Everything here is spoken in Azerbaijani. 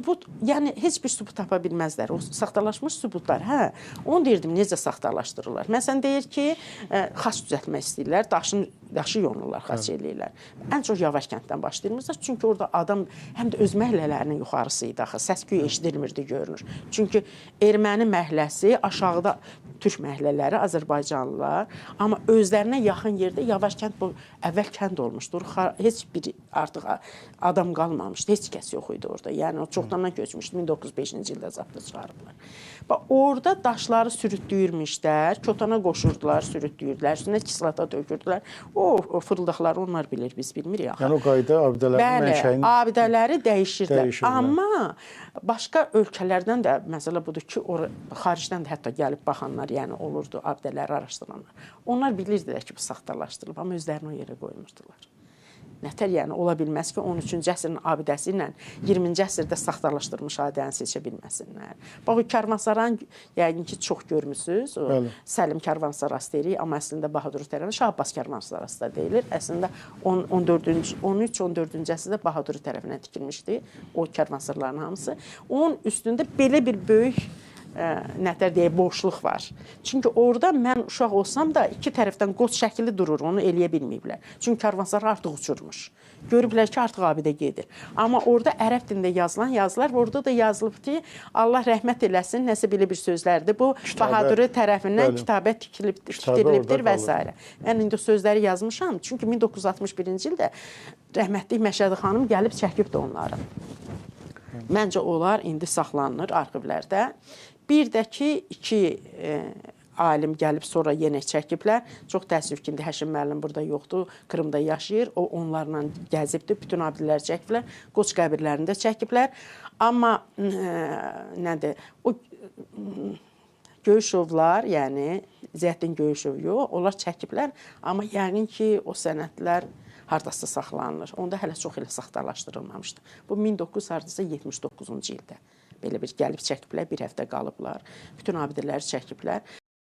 sübut, yəni heç bir sübut tapa bilməzlər. O saxtalaşmış sübutlar, hə. Onu deyirdim, necə saxtalaşdırırlar. Məsələn, deyir ki, xaç düzəltmək istəyirlər, daşı yonurlar, xaç eləyirlər. Ən çox Yavaş kənddən başlayırlar. Çünki orada adam həm də öz məhəllələrinin yuxarısı idi axı. Səs-küy eşidilmirdi, görünür. Çünki erməni məhəlləsi, aşağıda türk məhəllələri, Azərbaycanlılar, amma özlərinə yaxın yerdə Yavaş kənd bu əvvəl kənd olmuşdur. Heç bir artıq adam qalmamışdı, heç kəs yox idi orada. Yəni o çoxdandan köçmüşdü, 1905-ci ildə zapda çıxarıblar. Bax, orada daşları sürütləyirmişlər, kotana qoşurdular, sürütləyirdilər, üstünə kislata dökürdülər. O fırıldaqları onlar bilir, biz bilmirik axı. Yəni o qayda abidələrin mənşəyini... Bəli, abidələri dəyişirlər. Amma başqa ölkələrdən də, məsələ budur ki, xaricdən də hətta gəlib baxanlar, yəni olurdu, abidələri araşdıranlar. Onlar bilirdilər ki, bu saxtalaşdırılıb, amma özlərini o yerə qoymurdular. Nətər, yəni, ola bilməz ki, 13-cü əsrin abidəsi ilə 20-ci əsrdə saxtalaşdırılmış abidəni seçə bilməsinlər. Bax, o Karvansaran, yəqin ki, çox görmüsünüz. Səlim Karvansarası deyirik, amma əslində Bahadur tərəfində Şah Abbas Karvansarası da deyilir. Əslində 13-14-cü əsrdə Bahadur tərəfindən tikilmişdi o karvansarların hamısı. Onun üstündə belə bir böyük nətər deyək, boşluq var. Çünki orada mən uşaq olsam da iki tərəfdən qot şəkili durur, onu eləyə bilməyiblər. Çünki karvansarı artıq uçurmuş. Görüblər ki, artıq abidə gedir. Amma orada ərəb dilində yazılan yazılar, orada da yazılıb ki, Allah rəhmət eləsin, nəsə belə bir sözlərdir. Bu, Bahadürü tərəfindən kitabə tikdirilibdir və s. Mən indi sözləri yazmışam, çünki 1961-ci ildə rəhmətlik Məşədi xanım gəlib çəkibdir onları. Məncə, onlar indi saxlanılır arxivlərdə. Bir də ki, iki alim gəlib sonra yenə çəkiblər. Çox təəssüf ki, indi Həşim müəllim burada yoxdur, Krımda yaşayır. O, onlarla gəzibdir, bütün abidələri çəkiblər. Qoç qəbirlərində çəkiblər. Amma nədir? O Göyüşovlar, yəni Ziyəddin Göyüşov yox, onlar çəkiblər. Amma yəqin ki, o sənədlər hardasa saxlanılır. Onda hələ çox elə saxtalaşdırılmamışdı. Bu 1979-cu ildə belə bir gəlib çəkiblər, bir həftə qalıblar. Bütün abidələri çəkiblər.